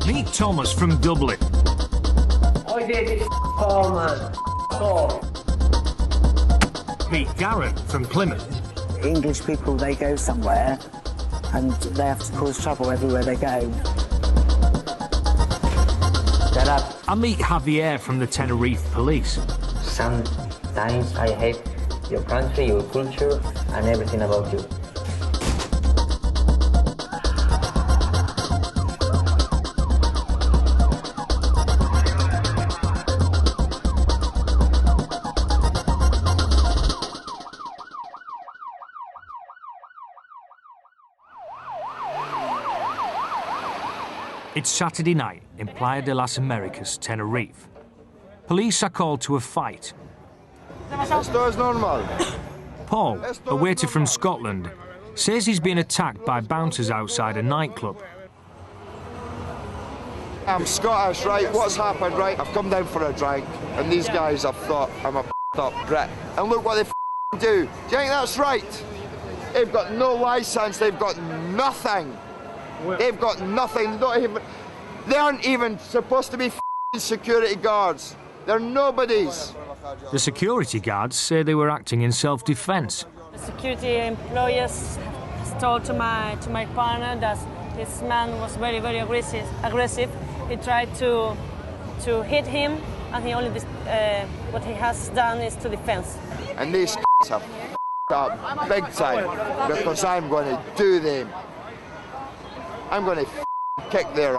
Meet Thomas from Dublin. I did man. Oh. Meet Garrett from Plymouth. English people, they go somewhere and they have to cause trouble everywhere they go. I meet Javier from the Tenerife police. Sometimes I hate your country, your culture, and everything about you. It's Saturday night in Playadelasamericas, Tenerife. Police are called to a fight. Esto es normal. Paul, a waiter from Scotland, says he's been attacked by bouncers outside a nightclub. I'm Scottish, right? What's happened, right? I've come down for a drink, and these guys have thought I'm a up Brit. And look what they do. Do you think that's right? They've got no licence, they've got nothing. They've got nothing. They aren't even supposed to be security guards. They're nobodies. The security guards say they were acting in self-defence. The security employees told to my partner that this man was very aggressive. He tried to hit him, and he only what he has done is to defense. And these have up big time because I'm going to do them. I'm going to kick their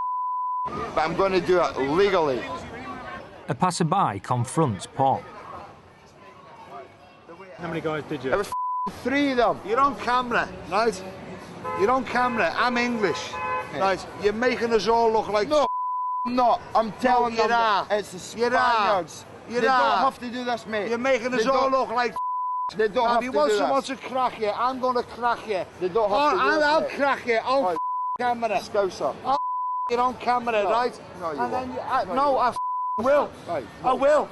but I'm going to do it legally. A passerby confronts Paul. How many guys did you? There was 3 of them. You're on camera, right? You're on camera. I'm English, right? You're making us all look like... No, I'm not. I'm telling them that it's the Spaniards. They don't have to do this, mate. You're making us all look like... They don't have to do this. If you want someone to crack you, I'm going to crack you. They don't have to do this, I'll mate. crack you on camera. Scouser. You're on camera, No. right? No, you and won't. then I will. Right. I will.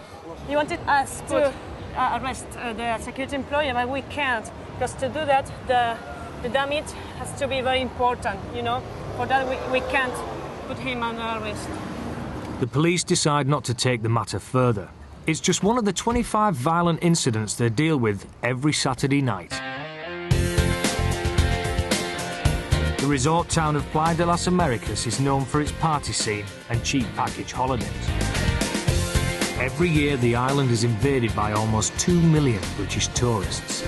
He wanted us to arrest the security employee, but we can't, because to do that, the damage has to be very important, you know. For that, we can't put him under arrest. The police decide not to take the matter further. It's just one of the 25 violent incidents they deal with every Saturday night. The resort town of Playadelasamericas is known for its party scene and cheap package holidays. Every year, the island is invaded by almost 2 million British tourists.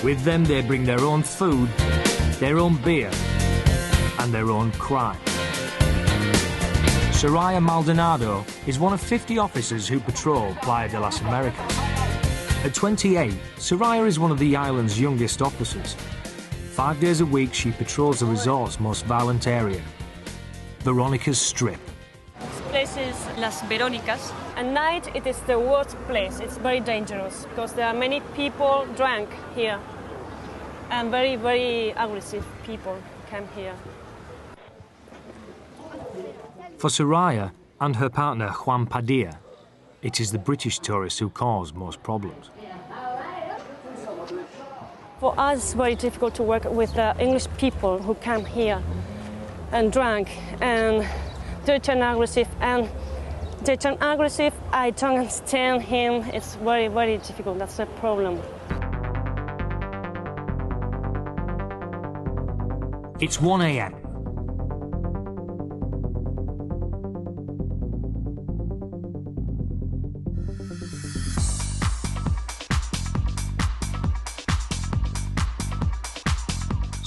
With them, they bring their own food, their own beer, and their own crime. Soraya Maldonado is one of 50 officers who patrol Playadelasamericas. At 28, Soraya is one of the island's youngest officers. 5 days a week, she patrols the resort's most violent area, Veronica's Strip. This place is Las Veronicas. At night, it is the worst place. It's very dangerous because there are many people drunk here, and very aggressive people come here. For Soraya and her partner Juan Padilla, it is the British tourists who cause most problems. For us, it's very difficult to work with English people who come here and drunk, and they turn aggressive, I don't understand him. It's very difficult. That's a problem. It's 1 a.m.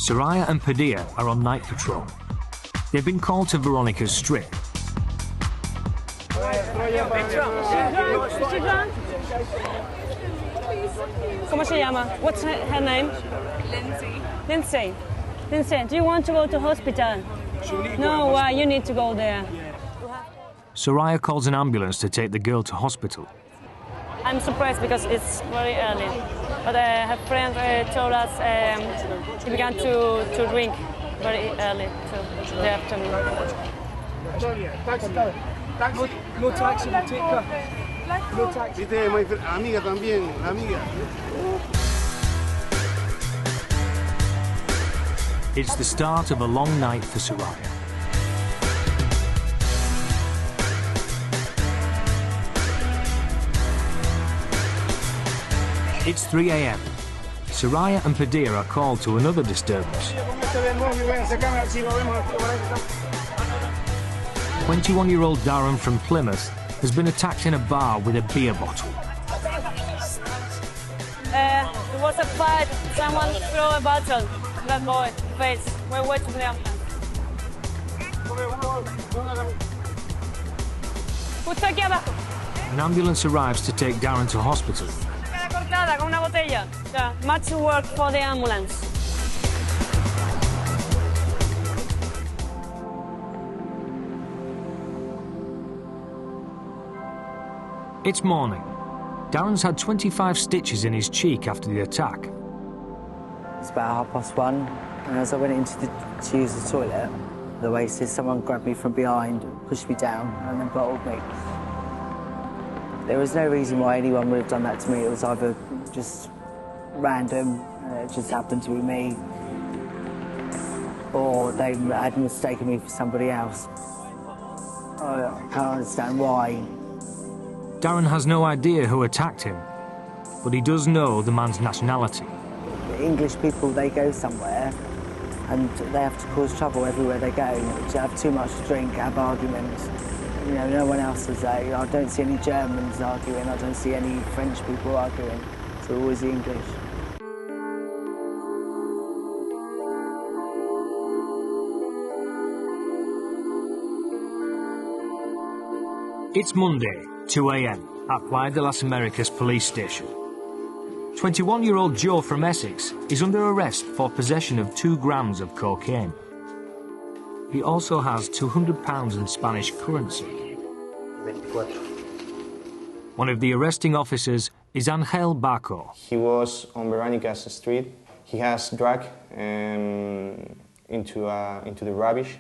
Soraya and Padilla are on night patrol. They've been called to Veronica's Strip. ¿Cómo se llama? What's her name? Lindsay. Lindsay, do you want to go to hospital? No, you need to go there. Soraya calls an ambulance to take the girl to hospital. I'm surprised because it's very early. But her friend told us he began to drink very early to the afternoon. No taxi, we'll take her. No taxi. Amiga también, amiga. It's the start of a long night for Soraya. It's 3 a.m. Soraya and Padilla are called to another disturbance. 21-year-old Darren from Plymouth has been attacked in a bar with a beer bottle. There was a fight. Someone threw a bottle. That boy, face. We're waiting for him. Justo aquí abajo. An ambulance arrives to take Darren to hospital. Cortada con una botella. Yeah, much work for the ambulance. It's morning. Darren's had 25 stitches in his cheek after the attack. It's about 1:30, and as I went to use the toilet, the waitress, someone grabbed me from behind, pushed me down, and then bottled me. There was no reason why anyone would have done that to me. It was either just random, it just happened to be me, or they had mistaken me for somebody else. I can't understand why. Darren has no idea who attacked him, but he does know the man's nationality. English people, they go somewhere and they have to cause trouble everywhere they go. To have too much to drink, have arguments. You know, no one else does that. I don't see any Germans arguing, I don't see any French people arguing. It's always the English. It's Monday, 2 a.m. at Playadelasamericas police station. 21-year-old Joe from Essex is under arrest for possession of 2 grams of cocaine. He also has £200 in Spanish currency. One of the arresting officers is Angel Baco. He was on Veronicas Street. He has dragged into the rubbish,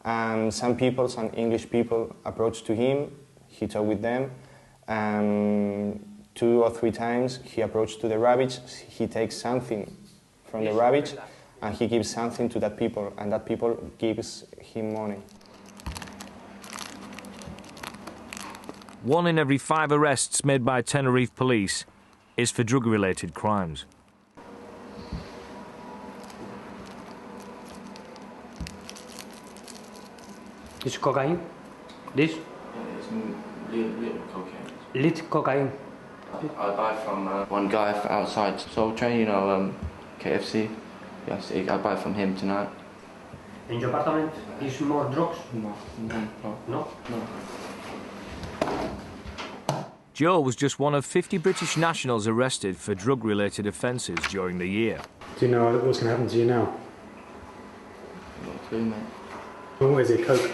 and some people, some English people, approached to him. He talked with them. 2 or 3 times he approached to the rubbish. He takes something from the rubbish and he gives something to that people, and that people gives him money. 1 in every 5 arrests made by Tenerife police is for drug-related crimes. This cocaine? This? It's little cocaine. Lit cocaine. I buy from one guy outside Soul Train, you know, KFC. Yes, I buy from him tonight. In your apartment is more drugs? No. Joe was just one of 50 British nationals arrested for drug-related offences during the year. Do you know what's going to happen to you now? Not a clue, mate. What is it, coke?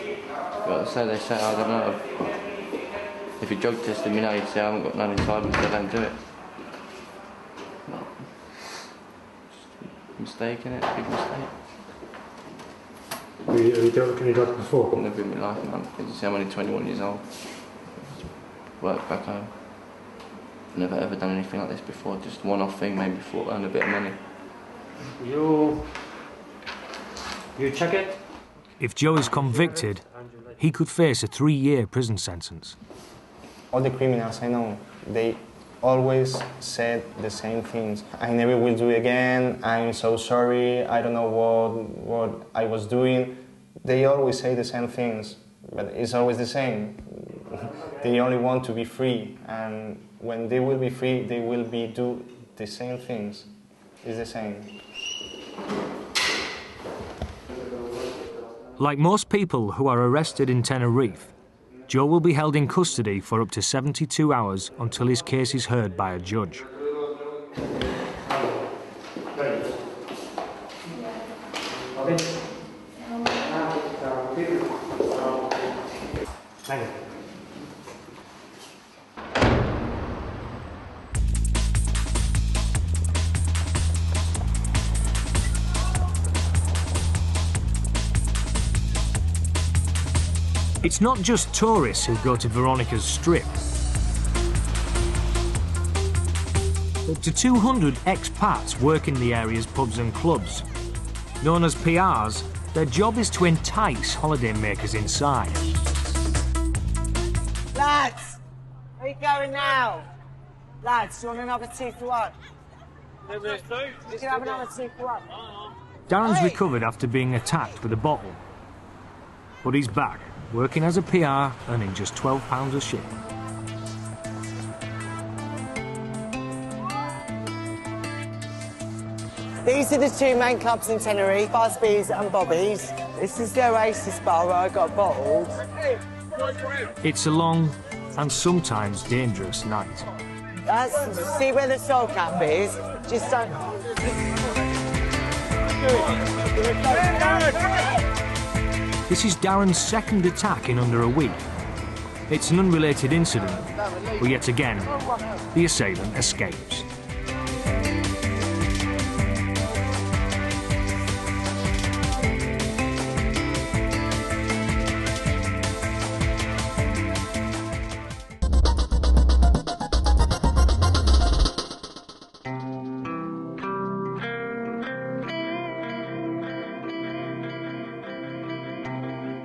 But they say, I don't know. If you drug tested me now, you'd say I haven't got none inside me, so I don't do it. No. Just a mistake, innit? Big mistake. Have you dealt with any drugs before? Never in my life, man. As you see, I'm only 21 years old. Work back home. Never ever done anything like this before. Just one-off thing, maybe for earn a bit of money. You check it? If Joe is convicted, he could face a 3-year prison sentence. All the criminals I know, they always said the same things. I never will do it again, I'm so sorry, I don't know what I was doing. They always say the same things, but it's always the same. They only want to be free, and when they will be free, they will do the same things. It's the same. Like most people who are arrested in Tenerife, Joe will be held in custody for up to 72 hours until his case is heard by a judge. It's not just tourists who go to Veronica's Strip. Up to 200 expats work in the area's pubs and clubs. Known as PRs, their job is to entice holidaymakers inside. Lads, where are you going now? Lads, do you want another 2 for 1? You can have another 2 for 1. Darren's recovered after being attacked with a bottle. But he's back, working as a PR, earning just £12 a shift. These are the 2 main clubs in Tenerife, Busby's and Bobby's. This is the Oasis bar where I got bottled. It's a long and sometimes dangerous night. See where the soul cap is? Just don't... This is Darren's second attack in under a week. It's an unrelated incident, but yet again, the assailant escapes.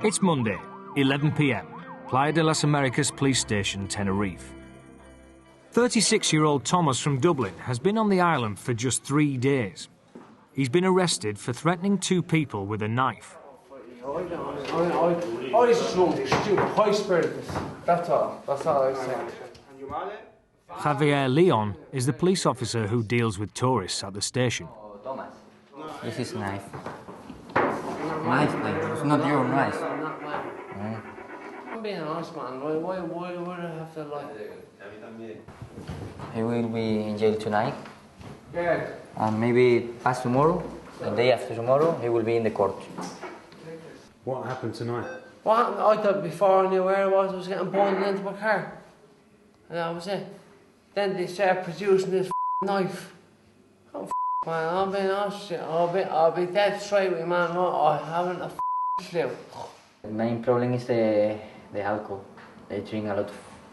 It's Monday, 11 p.m, Playadelasamericas police station, Tenerife. 36-year-old Thomas from Dublin has been on the island for just 3 days. He's been arrested for threatening 2 people with a knife. I was drunk, stupid, high-spirited. That's all I was saying. Javier Leon is the police officer who deals with tourists at the station. Thomas, this is knife. Knife, it's not your knife. I'm being honest, man. Why would I have to lie? He will be in jail tonight. Yeah. And maybe past tomorrow, the day after tomorrow, he will be in the court. What happened tonight? What happened? I thought before I knew where I was getting bundled into my car. And that was it. Then they started producing this knife. Oh, man, I'm being honest with you. I'll be dead straight with you, man. I haven't a clue. The main problem is the alcohol. They drink a lot of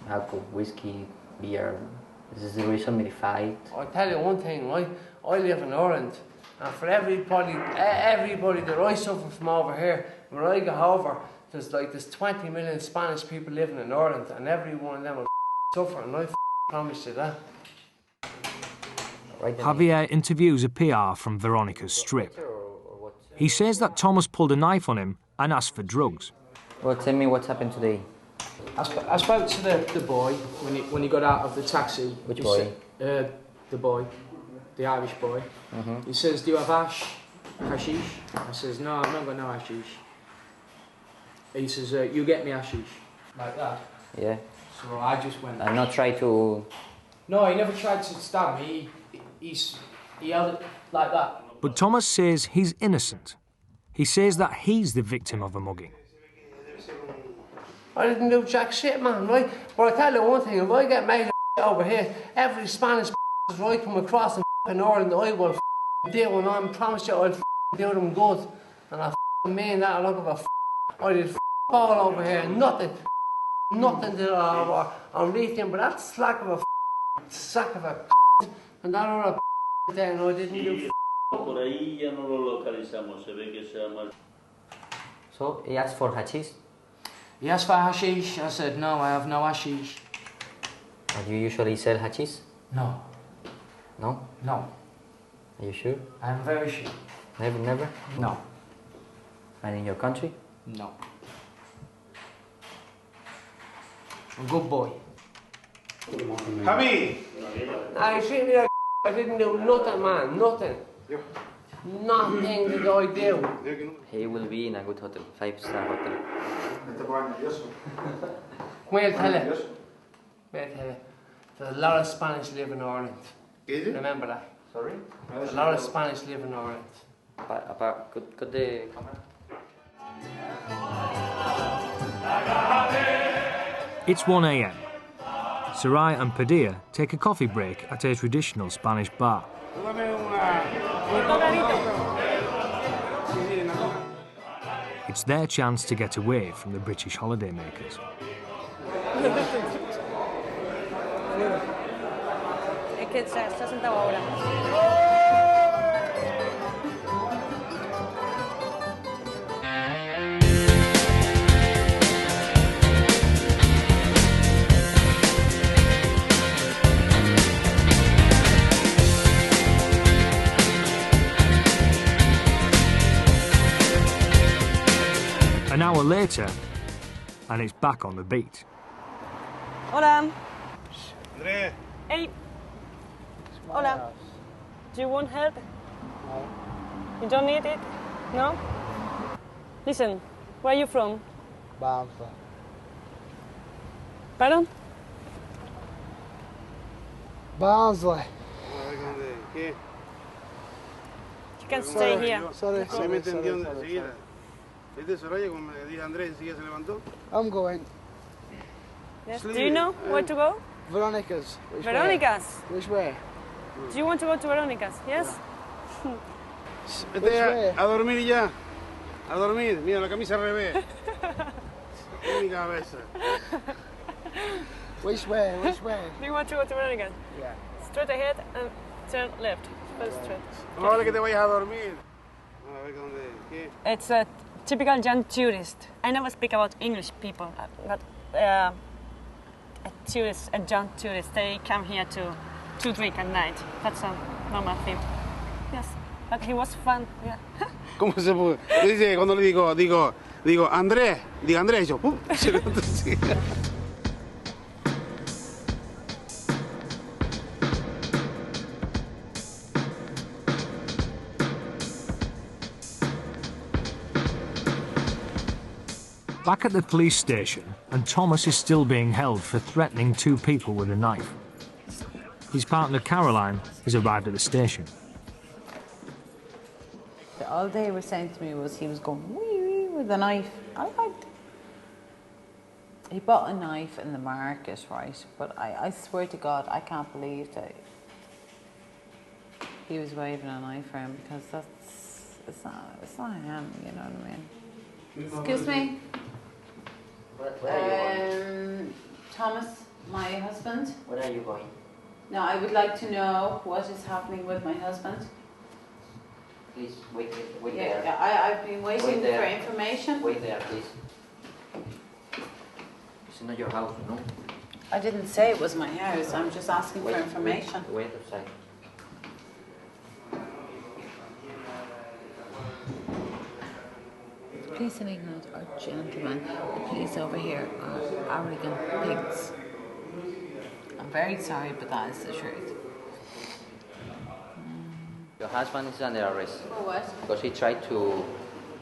alcohol, whiskey, beer. This is the reason they fight. I'll tell you one thing, right? I live in Ireland, and for everybody that I suffer from over here, when I go over, there's 20 million Spanish people living in Ireland, and every one of them will suffer, and I promise you that. Javier interviews a PR from Veronica's strip. He says that Thomas pulled a knife on him and asked for drugs. Well, tell me what's happened today. I spoke to the boy when he got out of the taxi. Which boy? The boy, the Irish boy. He says, "Do you have hashish?" I says, "No, I've not got no hashish." He says, "You get me hashish," like that. Yeah. So I just went. I'm not trying to. No, he never tried to stab me. He held it like that. But Thomas says he's innocent. He says that he's the victim of a mugging. I didn't do jack shit, man, right? But I tell you one thing, if I get made over here, every Spanish I come across in Ireland, I will deal, and I promise you I'll do them good. And I mean that, I look of I did all over here, nothing did I'm reaching, but that sack of a and that other there, and I didn't do So he asked for hashish? He asked for hashish. I said, no, I have no hashish. Do you usually sell hashish? No. No? No. Are you sure? I'm very sure. Never? No. And in your country? No. A good boy. Hamid! I treat me like I didn't do nothing, man, nothing. Nothing did I do. He will be in a good hotel, 5-star hotel. Come here, tell you. There's a lot of Spanish live in Ireland. Is it? Remember that. Sorry? There's a lot of Spanish live in Ireland. Could the camera? It's 1 a.m. Sarai and Padilla take a coffee break at a traditional Spanish bar. It's their chance to get away from the British holidaymakers. hour later, and it's back on the beat. Hola. André. Hey. Hola. Do you want help? No. You don't need it? No? Listen, where are you from? Barnsley. Pardon? Barnsley. You can stay here. Sorry. Se me entendió enseguida. ¿Viste, Soraya, como me dijo Andrés, enseguida se levantó? I'm going. Yes. Do you know where to go? Veronica's. Veronica's. Which way? Do you want to go to Veronica's? Yes? Vete a dormir ya. A dormir. Mira, la camisa al revés. Mi cabeza. Which way? Which way? Do you want to go to Veronica's? Yeah. Straight ahead and turn left. First straight. Ahora que te vayas a dormir. A ver dónde. ¿Qué? It's a typical young tourist. I never speak about English people, but a tourist, a young tourist, they come here to drink at night. That's a normal thing. Yes, but he was fun. Yeah. ¿Cómo se puede? Dice cuando le digo Andrés, diga Andrés, yo pum, se levanta así. Back at the police station, and Thomas is still being held for threatening two people with a knife. His partner Caroline has arrived at the station. All they were saying to me was he was going wee wee with a knife. He bought a knife in the market, right? But I swear to God, I can't believe that he was waving a knife for him, because it's not him, you know what I mean? Excuse me? Thomas, my husband. Where are you going? No, I would like to know what is happening with my husband. Please wait Yeah, there. I've been waiting Wait there. for information. Wait there, please. It's not your house, no? I didn't say it was my house. I'm just asking for information. Wait outside. The police in England are gentlemen. The police over here are arrogant pigs. I'm very sorry, but that is the truth. Your husband is under arrest. For what? Because he tried to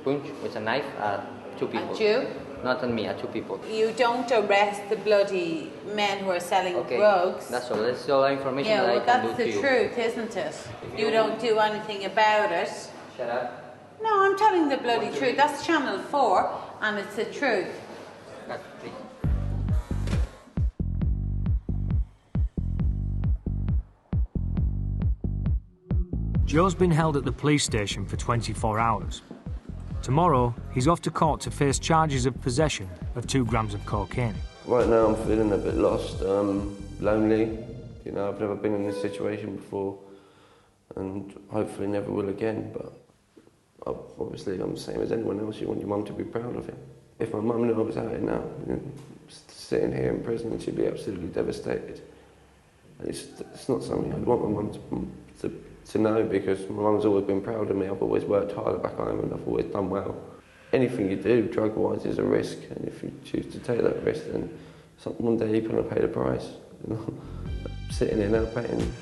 punch with a knife at two people. At you? Not at me, at two people. You don't arrest the bloody men who are selling drugs. That's all. That's all the information Yeah, that well, I can do that's to the you. truth, isn't it? You don't do anything about it. Shut up. No, I'm telling the bloody truth. That's Channel 4, and it's the truth. Cut, please. Joe's been held at the police station for 24 hours. Tomorrow, he's off to court to face charges of possession of 2 grams of cocaine. Right now I'm feeling a bit lost, lonely. You know, I've never been in this situation before and hopefully never will again, but obviously I'm the same as anyone else. You want your mum to be proud of you. If my mum knew I was out here now, sitting here in prison, she'd be absolutely devastated. And it's not something I'd want my mum to know, because my mum's always been proud of me. I've always worked hard back home and I've always done well. Anything you do, drug-wise, is a risk, and if you choose to take that risk, then one day you're going to pay the price. You know? Sitting here now paying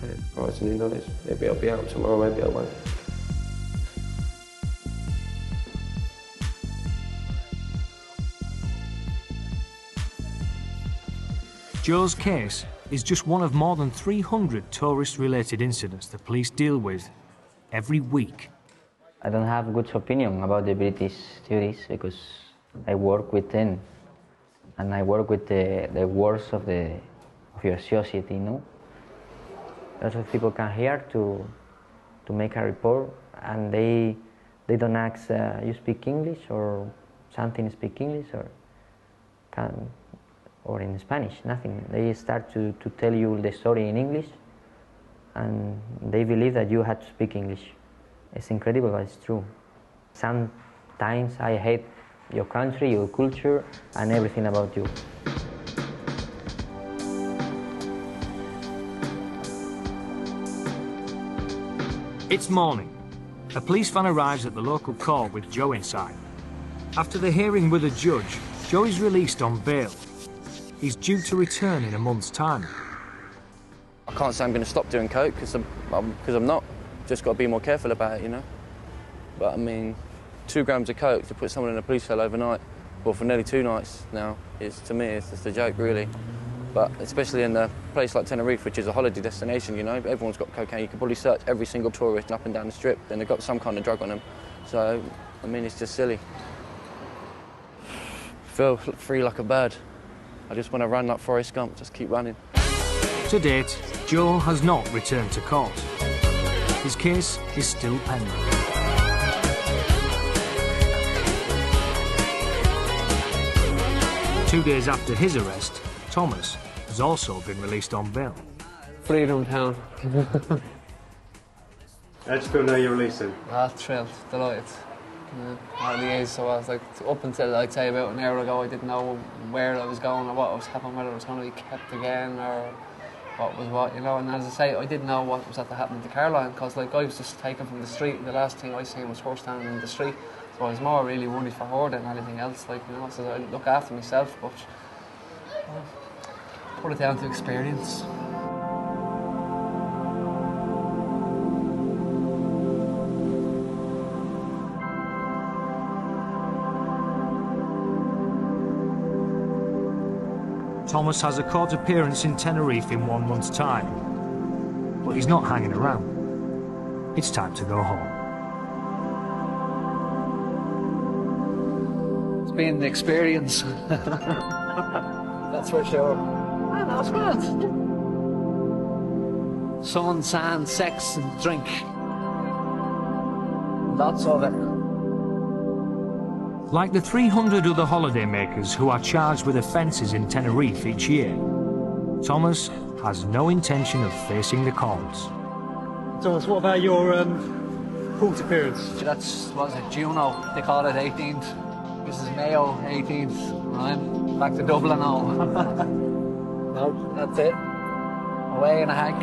the price, and who knows, maybe I'll be out tomorrow, maybe I won't. Joe's case is just one of more than 300 tourist-related incidents the police deal with every week. I don't have a good opinion about the British tourists because I work with them, and I work with the worst of your society, you know. Lots of people come here to make a report, and they don't ask, you speak English, or something speak English, or in Spanish, nothing. They start to tell you the story in English, and they believe that you have to speak English. It's incredible, but it's true. Sometimes I hate your country, your culture, and everything about you. It's morning. A police van arrives at the local court with Joe inside. After the hearing with a judge, Joey's released on bail. He's due to return in a month's time. I can't say I'm going to stop doing coke because I'm not. Just got to be more careful about it, you know. But I mean, 2 grams of coke to put someone in a police cell overnight, well, for nearly 2 nights now, is to me it's just a joke, really. But especially in a place like Tenerife, which is a holiday destination, you know, everyone's got cocaine. You can probably search every single tourist up and down the strip, and they've got some kind of drug on them. So, I mean, it's just silly. Feel free like a bird. I just want to run like Forrest Gump, just keep running. To date, Joe has not returned to court. His case is still pending. Two days after his arrest, Thomas has also been released on bail. Freedom Town. How do you feel now you're releasing? Thrilled, delighted. At the age, so I was like, up until I'd say about an hour ago, I didn't know where I was going or what was happening, whether it was going to be kept again or what was what, you know. And as I say, I didn't know what was at to happen to Caroline, because like I was just taken from the street, and the last thing I seen was her standing in the street. So I was more really worried for her than anything else, like, you know. So I look after myself, but put it down to experience. Thomas has a court appearance in Tenerife in 1 month's time, but he's not hanging around. It's time to go home. It's been an experience. That's for sure. Man, that was good. Sun, sand, sex and drink. Lots of it. Like the 300 other holidaymakers who are charged with offences in Tenerife each year, Thomas has no intention of facing the courts. Thomas, what about your court appearance? That's, what is it, Juno? They call it 18th. This is Mayo, 18th. I'm back to Dublin now. No, that's it. Away in a hank.